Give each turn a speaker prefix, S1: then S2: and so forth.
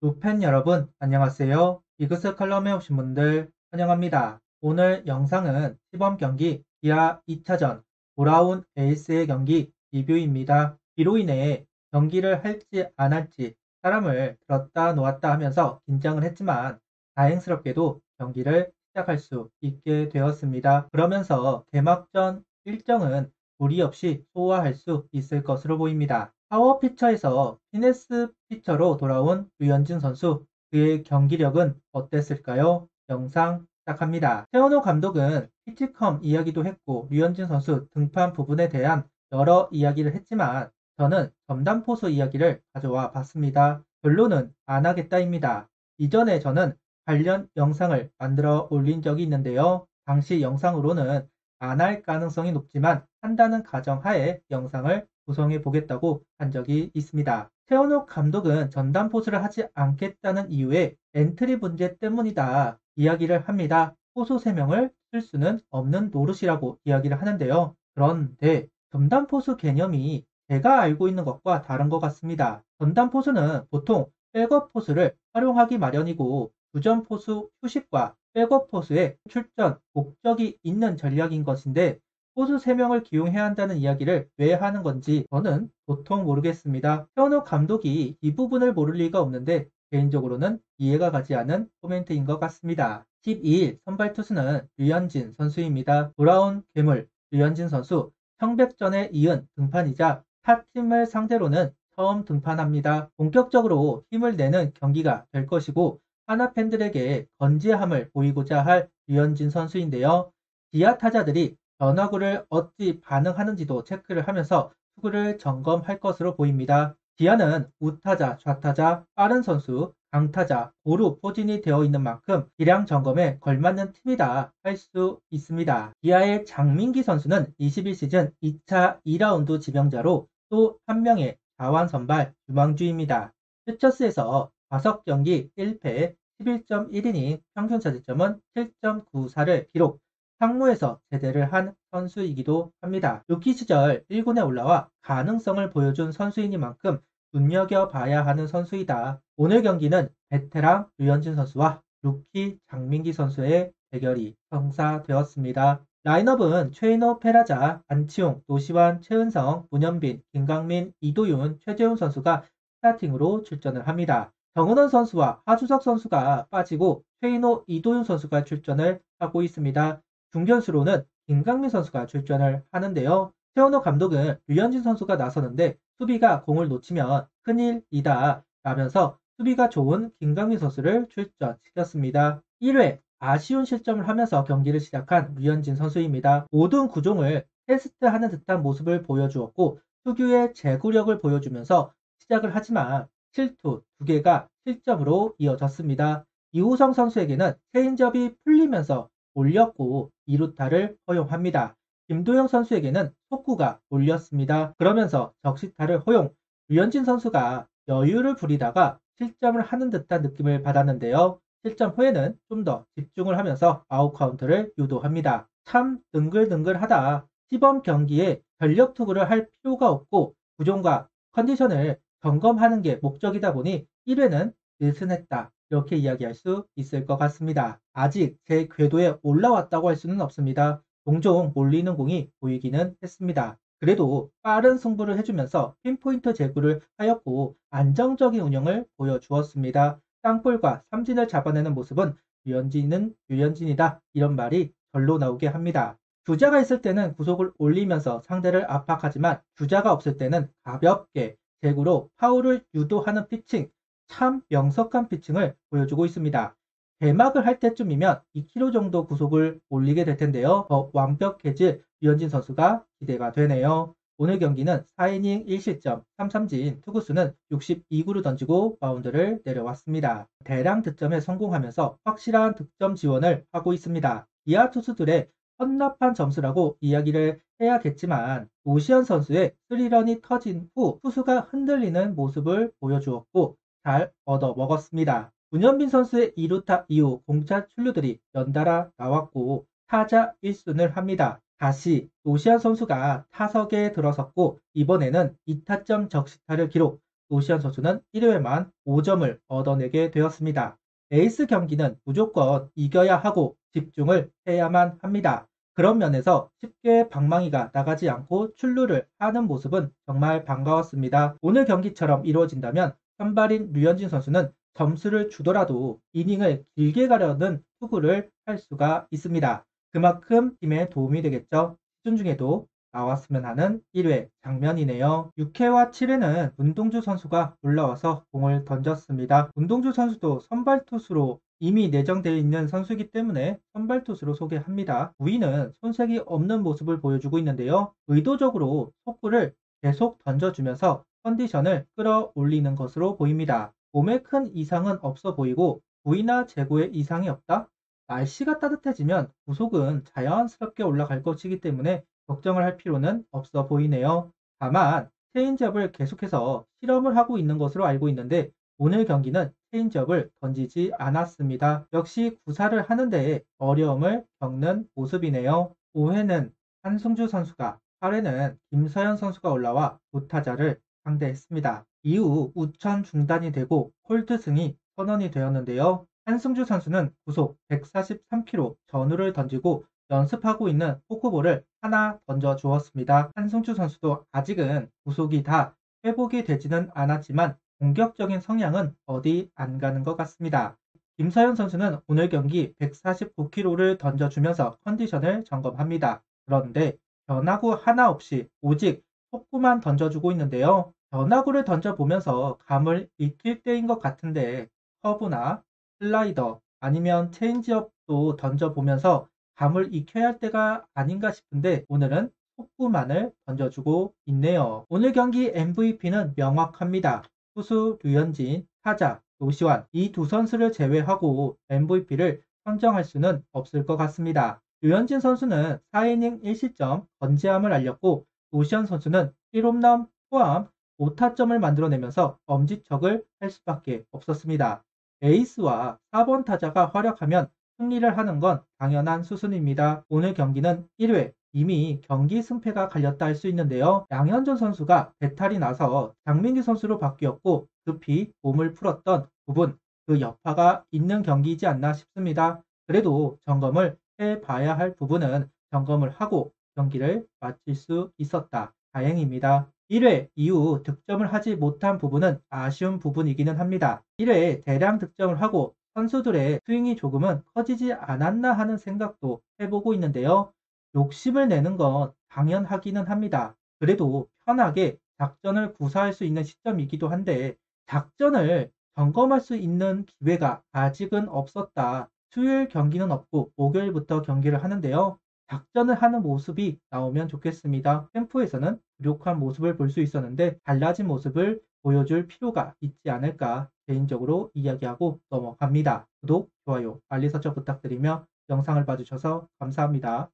S1: 루팬 여러분, 안녕하세요. 이그스 칼럼에 오신 분들 환영합니다. 오늘 영상은 시범 경기 기아 2차전 돌아온 에이스의 경기 리뷰입니다. 이로 인해 경기를 할지 안 할지 사람을 들었다 놓았다 하면서 긴장을 했지만 다행스럽게도 경기를 시작할 수 있게 되었습니다. 그러면서 개막전 일정은 무리 없이 소화할 수 있을 것으로 보입니다. 파워 피처에서 피네스 피처로 돌아온 류현진 선수, 그의 경기력은 어땠을까요? 영상 시작합니다. 최원호 감독은 피치컴 이야기도 했고 류현진 선수 등판 부분에 대한 여러 이야기를 했지만 저는 전담포수 이야기를 가져와 봤습니다. 결론은 안 하겠다입니다. 이전에 저는 관련 영상을 만들어 올린 적이 있는데요. 당시 영상으로는 안 할 가능성이 높지만 한다는 가정하에 영상을 구성해 보겠다고 한 적이 있습니다. 최원욱 감독은 전담 포수를 하지 않겠다는 이유에 엔트리 문제 때문이다 이야기를 합니다. 포수 3명을 쓸 수는 없는 노릇이라고 이야기를 하는데요. 그런데 전담 포수 개념이 제가 알고 있는 것과 다른 것 같습니다. 전담 포수는 보통 백업 포수를 활용하기 마련이고 주전 포수 휴식과 백업 포수의 출전 목적이 있는 전략인 것인데 포수 3명을 기용해야 한다는 이야기를 왜 하는 건지 저는 도통 모르겠습니다. 현우 감독이 이 부분을 모를 리가 없는데 개인적으로는 이해가 가지 않은 코멘트인 것 같습니다. 12일 선발 투수는 류현진 선수입니다. 돌아온 괴물 류현진 선수 청백전에 이은 등판이자 타팀을 상대로는 처음 등판합니다. 본격적으로 힘을 내는 경기가 될 것이고 하나 팬들에게 건재함을 보이고자 할 류현진 선수인데요. 기아 타자들이 변화구를 어찌 반응하는지도 체크를 하면서 투구를 점검할 것으로 보입니다. 기아는 우타자, 좌타자, 빠른 선수, 강타자, 고루 포진이 되어 있는 만큼 기량 점검에 걸맞는 팀이다 할 수 있습니다. 기아의 장민기 선수는 21시즌 2차 2라운드 지명자로 또 한 명의 자완 선발 유망주입니다. 퓨처스에서 5경기 1패 11.1이닝 평균 자책점은 7.94를 기록, 상무에서 제대를 한 선수이기도 합니다. 루키 시절 1군에 올라와 가능성을 보여준 선수이니만큼 눈여겨봐야 하는 선수이다. 오늘 경기는 베테랑 류현진 선수와 루키 장민기 선수의 대결이 성사되었습니다. 라인업은 최인호, 페라자, 안치홍, 노시환, 최은성, 문현빈, 김강민, 이도윤, 최재훈 선수가 스타팅으로 출전을 합니다. 정은원 선수와 하주석 선수가 빠지고 최인호, 이도윤 선수가 출전을 하고 있습니다. 중견수로는 김강민 선수가 출전을 하는데요. 최원호 감독은 류현진 선수가 나서는데 수비가 공을 놓치면 큰일이다 라면서 수비가 좋은 김강민 선수를 출전시켰습니다. 1회 아쉬운 실점을 하면서 경기를 시작한 류현진 선수입니다. 모든 구종을 테스트하는 듯한 모습을 보여주었고 특유의 제구력을 보여주면서 시작을 하지만 실투 2개가 실점으로 이어졌습니다. 이호성 선수에게는 체인지업이 풀리면서 올렸고 2루타를 허용합니다. 김도영 선수에게는 속구가 올렸습니다. 그러면서 적시타를 허용, 류현진 선수가 여유를 부리다가 실점을 하는 듯한 느낌을 받았는데요. 실점 후에는 좀 더 집중을 하면서 아웃 카운트를 유도합니다. 참 능글능글하다. 시범 경기에 전력 투구를 할 필요가 없고 구종과 컨디션을 점검하는 게 목적이다 보니 1회는 느슨했다. 이렇게 이야기할 수 있을 것 같습니다. 아직 제 궤도에 올라왔다고 할 수는 없습니다. 종종 몰리는 공이 보이기는 했습니다. 그래도 빠른 승부를 해주면서 핀포인트 제구를 하였고 안정적인 운영을 보여주었습니다. 땅볼과 삼진을 잡아내는 모습은 류현진은 류현진이다 이런 말이 절로 나오게 합니다. 주자가 있을 때는 구속을 올리면서 상대를 압박하지만 주자가 없을 때는 가볍게 제구로 파울을 유도하는 피칭, 참 명석한 피칭을 보여주고 있습니다. 개막을 할 때쯤이면 2kg 정도 구속을 올리게 될 텐데요. 더 완벽해질 류현진 선수가 기대가 되네요. 오늘 경기는 4이닝 1실점 3삼진, 투구수는 62구를 던지고 마운드를 내려왔습니다. 대량 득점에 성공하면서 확실한 득점 지원을 하고 있습니다. 이하 투수들의 헌납한 점수라고 이야기를 해야겠지만 오시안 선수의 3런이 터진 후 투수가 흔들리는 모습을 보여주었고 잘 얻어먹었습니다. 문현빈 선수의 2루타 이후 공차 출루들이 연달아 나왔고 타자 1순을 합니다. 다시 오시안 선수가 타석에 들어섰고 이번에는 2타점 적시타를 기록, 노시안 선수는 1회만 5점을 얻어내게 되었습니다. 에이스 경기는 무조건 이겨야 하고 집중을 해야만 합니다. 그런 면에서 쉽게 방망이가 나가지 않고 출루를 하는 모습은 정말 반가웠습니다. 오늘 경기처럼 이루어진다면 선발인 류현진 선수는 점수를 주더라도 이닝을 길게 가려는 투구를 할 수가 있습니다. 그만큼 팀에 도움이 되겠죠. 시즌 중에도 나왔으면 하는 1회 장면이네요. 6회와 7회는 문동주 선수가 올라와서 공을 던졌습니다. 문동주 선수도 선발 투수로 이미 내정되어 있는 선수이기 때문에 선발 투수로 소개합니다. 9위는 손색이 없는 모습을 보여주고 있는데요. 의도적으로 속구를 계속 던져주면서 컨디션을 끌어올리는 것으로 보입니다. 몸에 큰 이상은 없어 보이고 부위나 제구에 이상이 없다? 날씨가 따뜻해지면 구속은 자연스럽게 올라갈 것이기 때문에 걱정을 할 필요는 없어 보이네요. 다만 체인지업을 계속해서 실험을 하고 있는 것으로 알고 있는데 오늘 경기는 체인지업을 던지지 않았습니다. 역시 구사를 하는데 어려움을 겪는 모습이네요. 5회는 한승주 선수가, 8회는 김서현 선수가 올라와 두타자를 상대했습니다. 이후 우천 중단이 되고 홀드승이 선언이 되었는데요. 한승주 선수는 구속 143km 전후를 던지고 연습하고 있는 포크볼을 하나 던져주었습니다. 한승주 선수도 아직은 구속이 다 회복이 되지는 않았지만 공격적인 성향은 어디 안 가는 것 같습니다. 김서현 선수는 오늘 경기 149km를 던져주면서 컨디션을 점검합니다. 그런데 변화구 하나 없이 오직 속구만 던져주고 있는데요. 변화구를 던져보면서 감을 익힐 때인 것 같은데 커브나 슬라이더 아니면 체인지업도 던져보면서 감을 익혀야 할 때가 아닌가 싶은데 오늘은 속구만을 던져주고 있네요. 오늘 경기 MVP는 명확합니다. 투수 류현진, 타자 노시환 이 두 선수를 제외하고 MVP를 선정할 수는 없을 것 같습니다. 류현진 선수는 4이닝 1실점 건재함을 알렸고 노시환 선수는 1홈런 포함 5타점을 만들어내면서 엄지척을 할 수밖에 없었습니다. 에이스와 4번 타자가 활약하면 승리를 하는 건 당연한 수순입니다. 오늘 경기는 1회 이미 경기 승패가 갈렸다 할 수 있는데요. 양현종 선수가 배탈이 나서 장민기 선수로 바뀌었고 급히 몸을 풀었던 부분 그 여파가 있는 경기이지 않나 싶습니다. 그래도 점검을 해봐야 할 부분은 점검을 하고 경기를 마칠 수 있었다. 다행입니다. 1회 이후 득점을 하지 못한 부분은 아쉬운 부분이기는 합니다. 1회에 대량 득점을 하고 선수들의 스윙이 조금은 커지지 않았나 하는 생각도 해보고 있는데요. 욕심을 내는 건 당연하기는 합니다. 그래도 편하게 작전을 구사할 수 있는 시점이기도 한데 작전을 점검할 수 있는 기회가 아직은 없었다. 수요일 경기는 없고 목요일부터 경기를 하는데요. 작전을 하는 모습이 나오면 좋겠습니다. 캠프에서는 부족한 모습을 볼 수 있었는데 달라진 모습을 보여줄 필요가 있지 않을까 개인적으로 이야기하고 넘어갑니다. 구독, 좋아요, 알림 설정 부탁드리며 영상을 봐주셔서 감사합니다.